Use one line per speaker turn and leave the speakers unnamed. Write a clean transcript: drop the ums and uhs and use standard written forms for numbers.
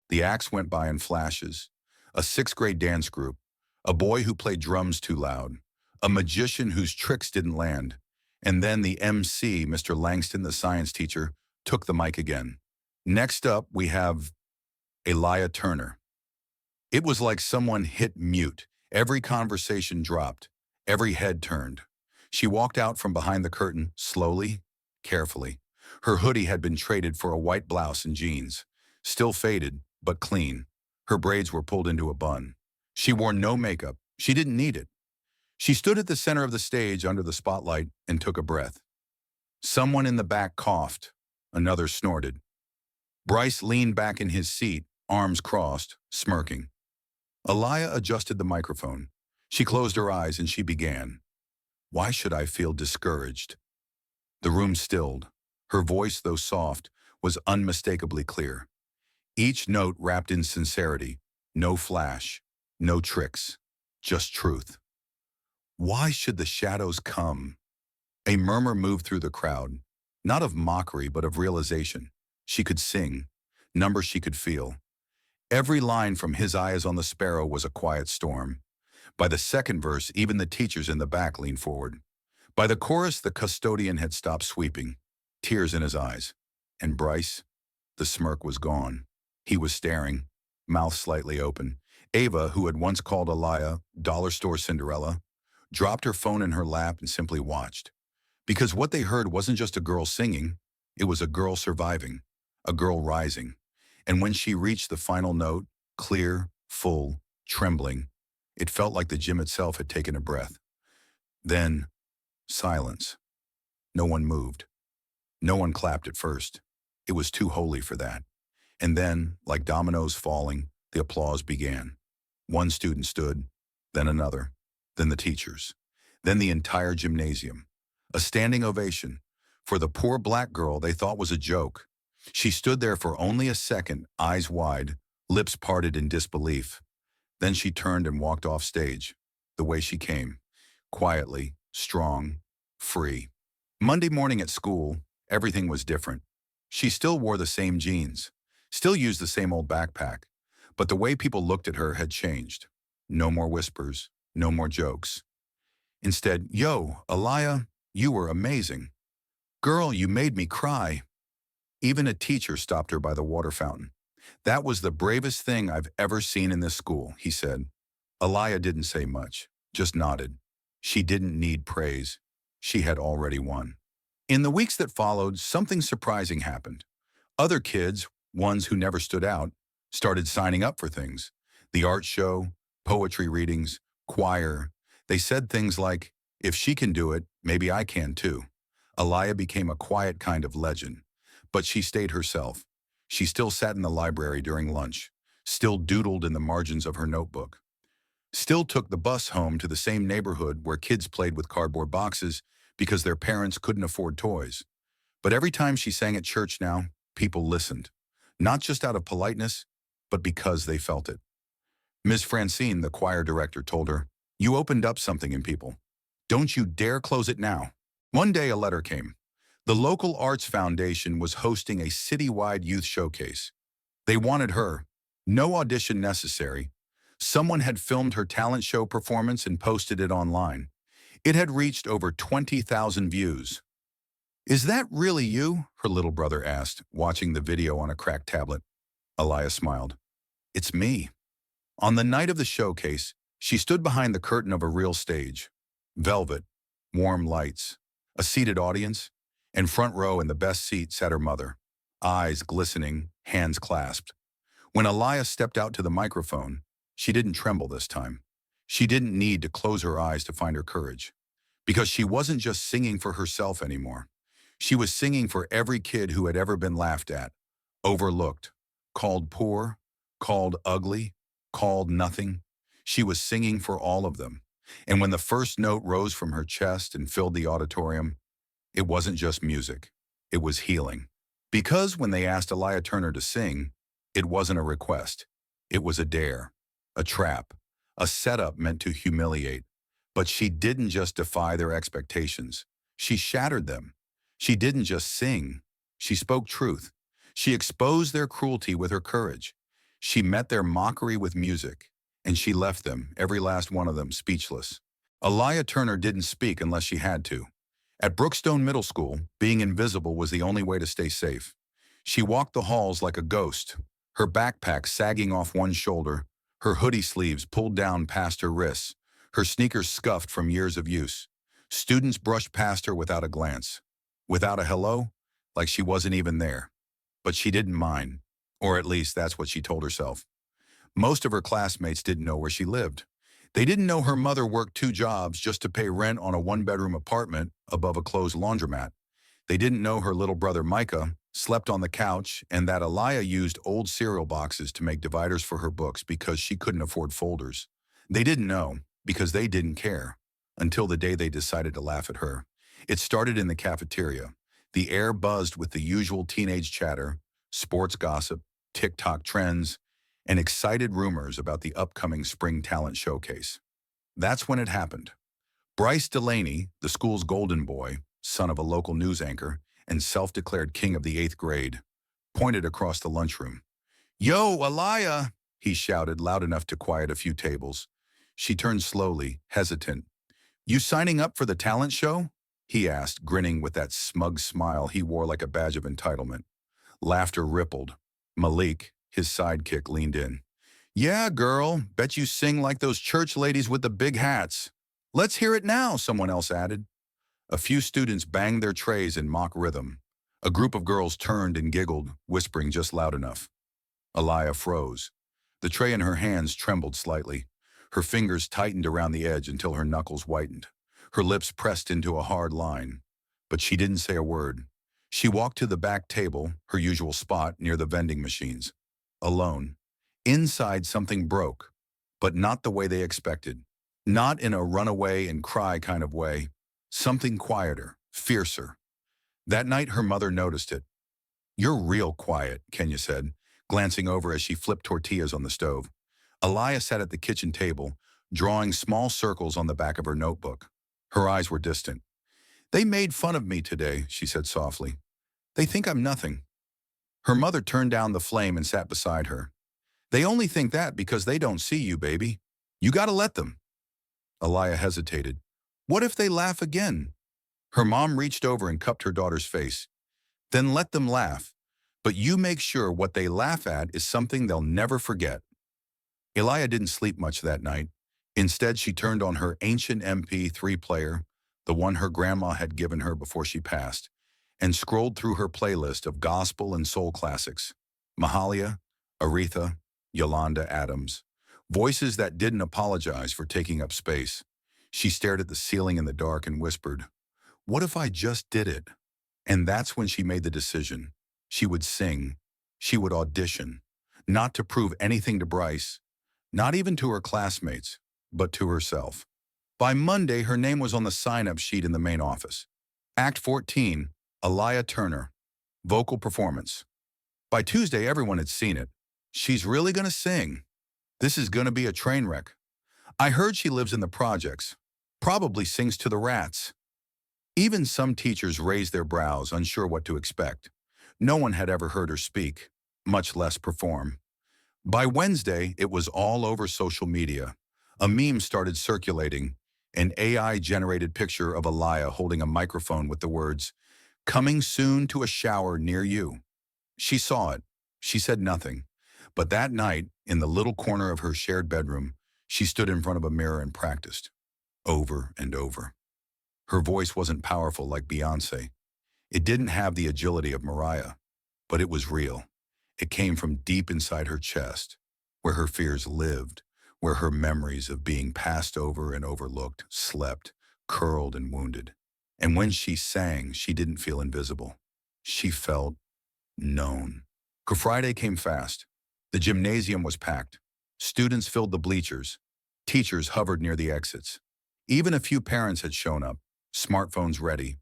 The acts went by in flashes. A sixth-grade dance group, a boy who played drums too loud, a magician whose tricks didn't land, and then the MC, Mr. Langston, the science teacher, took the mic again. Next up, we have Alaya Turner. It was like someone hit mute. Every conversation dropped. Every head turned. She walked out from behind the curtain, slowly, carefully. Her hoodie had been traded for a white blouse and jeans. Still faded, but clean. Her braids were pulled into a bun. She wore no makeup. She didn't need it. She stood at the center of the stage under the spotlight and took a breath. Someone in the back coughed. Another snorted. Bryce leaned back in his seat, arms crossed, smirking. Alaya adjusted the microphone. She closed her eyes and she began. Why should I feel discouraged? The room stilled. Her voice, though soft, was unmistakably clear. Each note wrapped in sincerity. No flash, no tricks, just truth. Why should the shadows come? A murmur moved through the crowd, not of mockery but of realization. She could sing, numbers she could feel. Every line from "His eye is on the sparrow" was a quiet storm. By the second verse, even the teachers in the back leaned forward. By the chorus, the custodian had stopped sweeping, tears in his eyes. And Bryce, the smirk was gone. He was staring, mouth slightly open. Ava, who had once called Alaya dollar store Cinderella, dropped her phone in her lap and simply watched. Because what they heard wasn't just a girl singing, it was a girl surviving, a girl rising. And when she reached the final note, clear, full, trembling, it felt like the gym itself had taken a breath. Then, silence. No one moved. No one clapped at first. It was too holy for that. And then, like dominoes falling, the applause began. One student stood, then another, then the teachers, then the entire gymnasium. A standing ovation for the poor black girl they thought was a joke. She stood there for only a second, eyes wide, lips parted in disbelief. Then she turned and walked off stage, the way she came, quietly, strong, free. Monday morning at school, everything was different. She still wore the same jeans, still used the same old backpack, but the way people looked at her had changed. No more whispers, no more jokes. Instead, "Yo, Alaya, you were amazing. Girl, you made me cry." Even a teacher stopped her by the water fountain. "That was the bravest thing I've ever seen in this school," he said. Alaya didn't say much, just nodded. She didn't need praise. She had already won. In the weeks that followed, something surprising happened. Other kids, ones who never stood out, started signing up for things. The art show, poetry readings, choir. They said things like, "If she can do it, maybe I can too." Alaya became a quiet kind of legend. But she stayed herself. She still sat in the library during lunch, still doodled in the margins of her notebook, still took the bus home to the same neighborhood where kids played with cardboard boxes because their parents couldn't afford toys. But every time she sang at church now, people listened, not just out of politeness, but because they felt it. Ms. Francine, the choir director, told her, "You opened up something in people. Don't you dare close it now." One day a letter came. The local arts foundation was hosting a citywide youth showcase. They wanted her. No audition necessary. Someone had filmed her talent show performance and posted it online. It had reached over 20,000 views. "Is that really you?" her little brother asked, watching the video on a cracked tablet. Alaya smiled. "It's me." On the night of the showcase, she stood behind the curtain of a real stage. Velvet, warm lights, a seated audience, and front row in the best seat sat her mother, eyes glistening, hands clasped. When Alaya stepped out to the microphone, she didn't tremble this time. She didn't need to close her eyes to find her courage. Because she wasn't just singing for herself anymore. She was singing for every kid who had ever been laughed at, overlooked, called poor, called ugly, called nothing. She was singing for all of them. And when the first note rose from her chest and filled the auditorium, it wasn't just music. It was healing. Because when they asked Alaya Turner to sing, it wasn't a request. It was a dare, a trap, a setup meant to humiliate. But she didn't just defy their expectations. She shattered them. She didn't just sing. She spoke truth. She exposed their cruelty with her courage. She met their mockery with music, and she left them, every last one of them, speechless. Alaya Turner didn't speak unless she had to. At Brookstone Middle School, being invisible was the only way to stay safe. She walked the halls like a ghost, her backpack sagging off one shoulder, her hoodie sleeves pulled down past her wrists, her sneakers scuffed from years of use. Students brushed past her without a glance, without a hello, like she wasn't even there. But she didn't mind, or at least that's what she told herself. Most of her classmates didn't know where she lived. They didn't know her mother worked two jobs just to pay rent on a one-bedroom apartment above a closed laundromat. They didn't know her little brother Micah slept on the couch and that Alaya used old cereal boxes to make dividers for her books because she couldn't afford folders. They didn't know because they didn't care until the day they decided to laugh at her. It started in the cafeteria. The air buzzed with the usual teenage chatter, sports gossip, TikTok trends, and excited rumors about the upcoming spring talent showcase. That's when it happened. Bryce Delaney, the school's golden boy, son of a local news anchor and self-declared king of the 8th grade, pointed across the lunchroom. "Yo, Alaya!" he shouted loud enough to quiet a few tables. She turned slowly, hesitant. "You signing up for the talent show?" he asked, grinning with that smug smile he wore like a badge of entitlement. Laughter rippled. Malik, his sidekick, leaned in. "Yeah, girl, bet you sing like those church ladies with the big hats." "Let's hear it now," someone else added. A few students banged their trays in mock rhythm. A group of girls turned and giggled, whispering just loud enough. Alaya froze. The tray in her hands trembled slightly. Her fingers tightened around the edge until her knuckles whitened. Her lips pressed into a hard line. But she didn't say a word. She walked to the back table, her usual spot near the vending machines. Alone. Inside, something broke, but not the way they expected. Not in a runaway and cry kind of way. Something quieter, fiercer. That night, her mother noticed it. "You're real quiet," Kenya said, glancing over as she flipped tortillas on the stove. Alaya sat at the kitchen table, drawing small circles on the back of her notebook. Her eyes were distant. "They made fun of me today," she said softly. "They think I'm nothing." Her mother turned down the flame and sat beside her. "They only think that because they don't see you, baby. You gotta let them." Alaya hesitated. "What if they laugh again?" Her mom reached over and cupped her daughter's face. "Then let them laugh. But you make sure what they laugh at is something they'll never forget." Alaya didn't sleep much that night. Instead, she turned on her ancient MP3 player, the one her grandma had given her before she passed, and scrolled through her playlist of gospel and soul classics. Mahalia, Aretha, Yolanda Adams. Voices that didn't apologize for taking up space. She stared at the ceiling in the dark and whispered, "What if I just did it?" And that's when she made the decision. She would sing. She would audition. Not to prove anything to Bryce, not even to her classmates, but to herself. By Monday, her name was on the sign-up sheet in the main office. Act 14, Alaya Turner, vocal performance. By Tuesday, everyone had seen it. She's really gonna sing. This is gonna be a train wreck. I heard she lives in the projects. Probably sings to the rats. Even some teachers raised their brows, unsure what to expect. No one had ever heard her speak, much less perform. By Wednesday, it was all over social media. A meme started circulating, an AI-generated picture of Alaya holding a microphone with the words, "Coming soon to a shower near you." She saw it. She said nothing. But that night, in the little corner of her shared bedroom, she stood in front of a mirror and practiced, over and over. Her voice wasn't powerful like Beyoncé. It didn't have the agility of Mariah, but it was real. It came from deep inside her chest, where her fears lived, where her memories of being passed over and overlooked slept, curled and wounded. And when she sang, she didn't feel invisible. She felt known. Friday came fast. The gymnasium was packed. Students filled the bleachers. Teachers hovered near the exits. Even a few parents had shown up, smartphones ready.